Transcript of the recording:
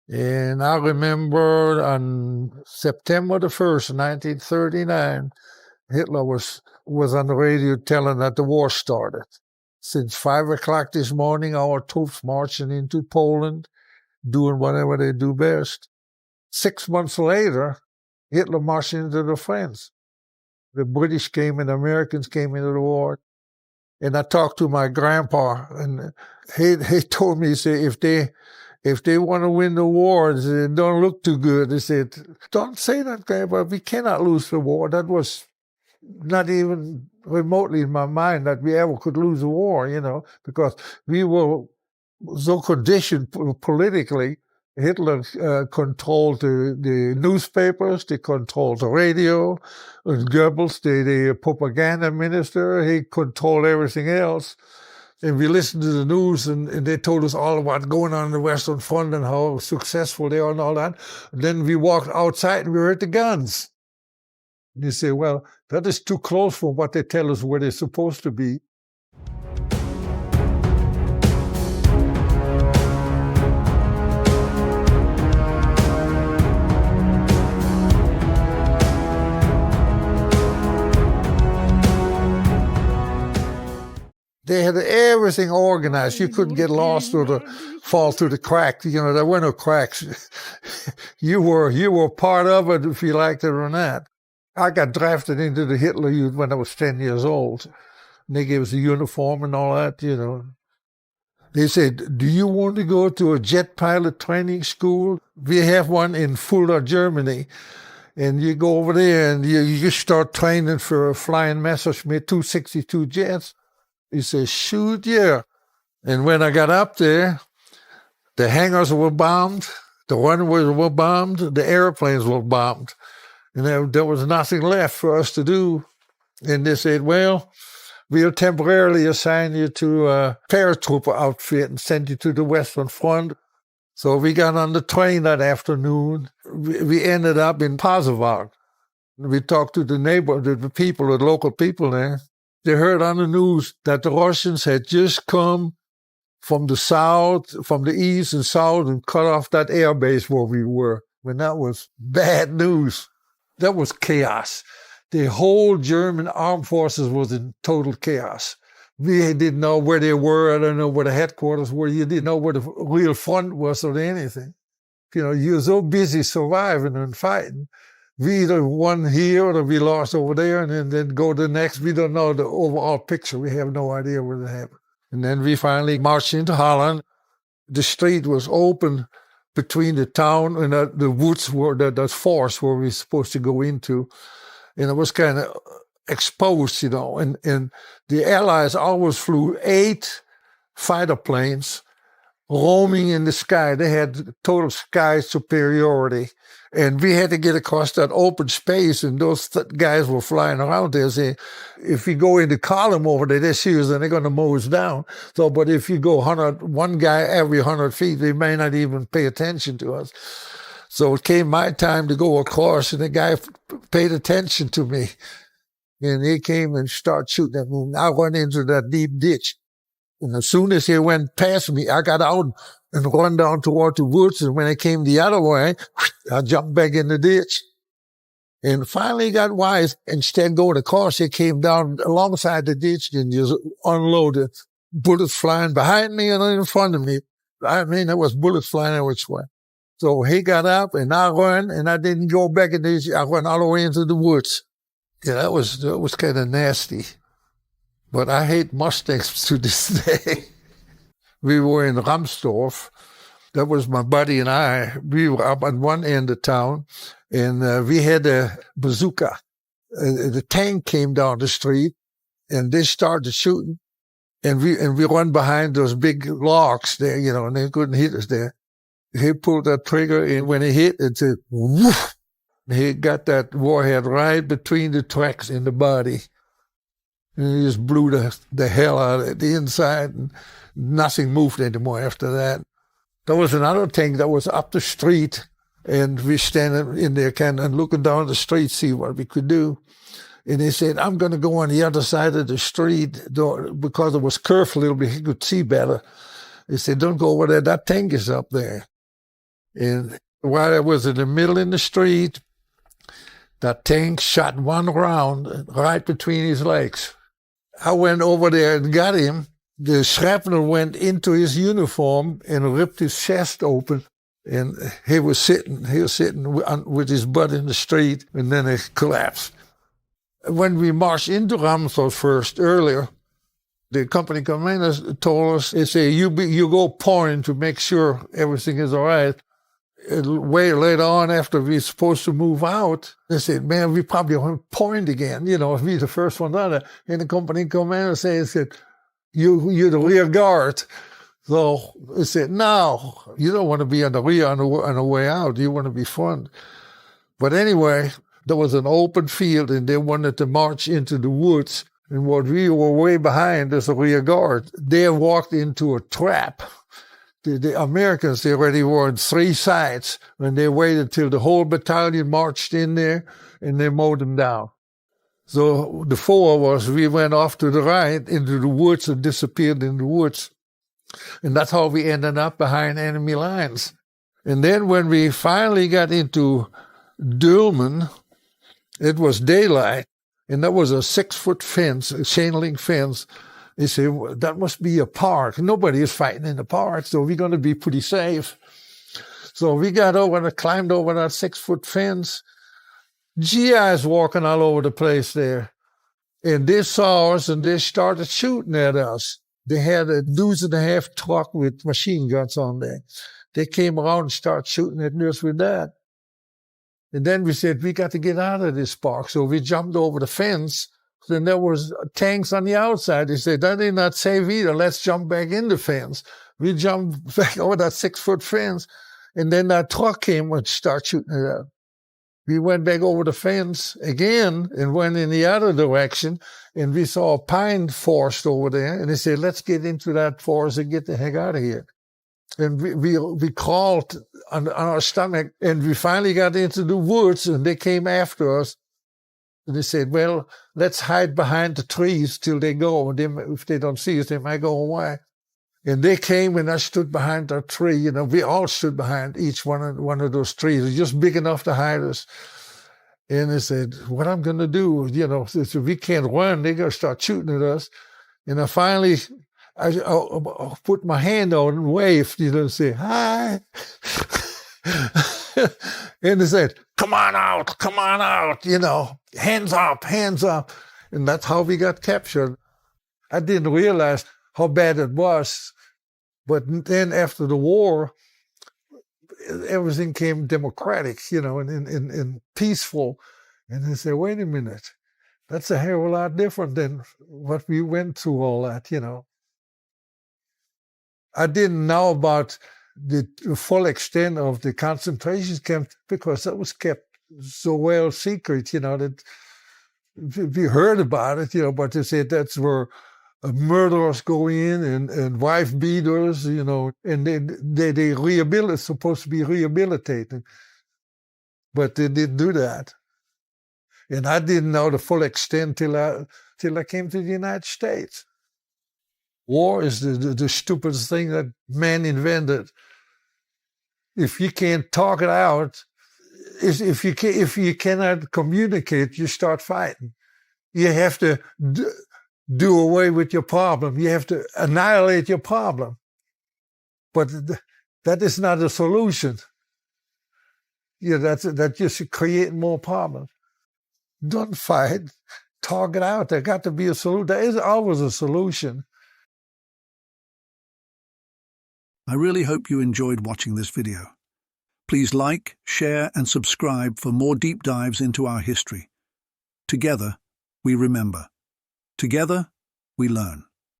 And I remember on September the 1st, 1939, Hitler was on the radio telling that the war started. Since 5 o'clock this morning, our troops marching into Poland, doing whatever they do best. 6 months later, Hitler marched into the France. The British came and the Americans came into the war. And I talked to my grandpa, and he told me, he said, if they want to win the war, it don't look too good. He said, don't say that, Grandpa. We cannot lose the war. That was not even remotely in my mind that we ever could lose a war, because we were so conditioned politically. Hitler controlled the newspapers, they controlled the radio, and Goebbels, the propaganda minister, he controlled everything else. And we listened to the news, and they told us all about going on in the Western Front and how successful they are and all that. And then we walked outside and we heard the guns. And you say, well, that is too close from what they tell us where they're supposed to be. They had everything organized. You couldn't get lost or fall through the cracks. There were no cracks. You were part of it if you liked it or not. I got drafted into the Hitler Youth when I was 10 years old. And they gave us a uniform and all that, They said, do you want to go to a jet pilot training school? We have one in Fulda, Germany. And you go over there and you start training for flying Messerschmitt 262 jets. He says, shoot, yeah. And when I got up there, the hangars were bombed, the runways were bombed, the airplanes were bombed. And there was nothing left for us to do. And they said, well, we'll temporarily assign you to a paratrooper outfit and send you to the Western Front. So we got on the train that afternoon. We ended up in Pasewalk. We talked to the local people there. They heard on the news that the Russians had just come from the south, from the east and south, and cut off that air base where we were. When that was bad news. That was chaos. The whole German armed forces was in total chaos. We didn't know where they were. I don't know where the headquarters were. You didn't know where the real front was or anything. You're so busy surviving and fighting. We either won here or we lost over there, and then go to the next. We don't know the overall picture. We have no idea what happened. And then we finally marched into Holland. The street was open between the town and the woods were that forest where we were supposed to go into. And it was kind of exposed, and the Allies always flew 8 fighter planes roaming in the sky. They had total sky superiority. And we had to get across that open space, and those guys were flying around there saying, if you go in the column over there, they're serious and they're going to mow us down. So, but if you go one guy every 100 feet, they may not even pay attention to us. So it came my time to go across, and the guy paid attention to me. And he came and started shooting at me. I went into that deep ditch. And as soon as he went past me, I got out and run down toward the woods. And when I came the other way, I jumped back in the ditch. And finally got wise. Instead of going across, he came down alongside the ditch and just unloaded. Bullets flying behind me and in front of me. I mean, there was bullets flying every way. So he got up and I ran, and I didn't go back in the ditch. I went all the way into the woods. Yeah, that was kind of nasty. But I hate Mustangs to this day. We were in Ramsdorf. That was my buddy and I. We were up on one end of town, and we had a bazooka. The tank came down the street, and they started shooting. And we run behind those big logs there, and they couldn't hit us there. He pulled that trigger, and when he hit, it said, woof. He got that warhead right between the tracks in the body. And he just blew the hell out of the inside, and nothing moved anymore after that. There was another tank that was up the street, and we standing in there kind of looking down the street, see what we could do. And he said, I'm going to go on the other side of the street because it was curved a little bit. He could see better. He said, don't go over there. That tank is up there. And while I was in the middle in the street, that tank shot one round right between his legs. I went over there and got him. The shrapnel went into his uniform and ripped his chest open. And he was sitting with his butt in the street, and then it collapsed. When we marched into Ramsdorf first earlier, the company commanders told us, they say, you go point to make sure everything is all right. Way later on, after we were supposed to move out, they said, man, we probably won't point again, you know, be the first one on it. And the company commander said, you're the rear guard. So they said, no, you don't want to be on the rear on the way out. You want to be front. But anyway, there was an open field, and they wanted to march into the woods. And what we were way behind as a rear guard, they walked into a trap. The Americans, they already were on three sides, and they waited till the whole battalion marched in there, and they mowed them down. So the four of us, we went off to the right into the woods and disappeared in the woods. And that's how we ended up behind enemy lines. And then when we finally got into Dülmen, it was daylight, and there was a 6-foot fence, a chain link fence. They said, well, that must be a park. Nobody is fighting in the park, so we're going to be pretty safe. So we got over and climbed over that 6-foot fence. GIs walking all over the place there. And they saw us, and they started shooting at us. They had a 2.5 truck with machine guns on there. They came around and started shooting at us with that. And then we said, we got to get out of this park. So we jumped over the fence. Then there was tanks on the outside. They said, that ain't not safe either. Let's jump back in the fence. We jumped back over that 6-foot fence. And then that truck came and started shooting at us. We went back over the fence again and went in the other direction, and we saw a pine forest over there, and they said, let's get into that forest and get the heck out of here. And we crawled on our stomach, and we finally got into the woods, and they came after us. And they said, well, let's hide behind the trees till they go. And if they don't see us, they might go away. And they came, and I stood behind that tree. You know, we all stood behind each one of those trees. It was just big enough to hide us. And they said, what I'm going to do, you know, if we can't run, they're going to start shooting at us. And I finally, I put my hand out and waved, you know, and say, hi. And they said, come on out, you know, hands up. And that's how we got captured. I didn't realize how bad it was. But then after the war, everything came democratic, you know, and peaceful. And they said, wait a minute, that's a hell of a lot different than what we went through all that, you know. I didn't know about the full extent of the concentration camp because that was kept so well secret, you know, that we heard about it, you know, but they said that's where murderers go in and wife beaters, you know, and they rehabilitate, supposed to be rehabilitating. But they didn't do that. And I didn't know the full extent till I came to the United States. War is the stupidest thing that man invented. If you can't talk it out, if you cannot communicate, you start fighting. You have to do away with your problem. You have to annihilate your problem. But that is not a solution. Yeah, that just create more problems. Don't fight. Talk it out. There got to be a solution. There is always a solution. I really hope you enjoyed watching this video. Please like, share, and subscribe for more deep dives into our history. Together, we remember. Together, we learn.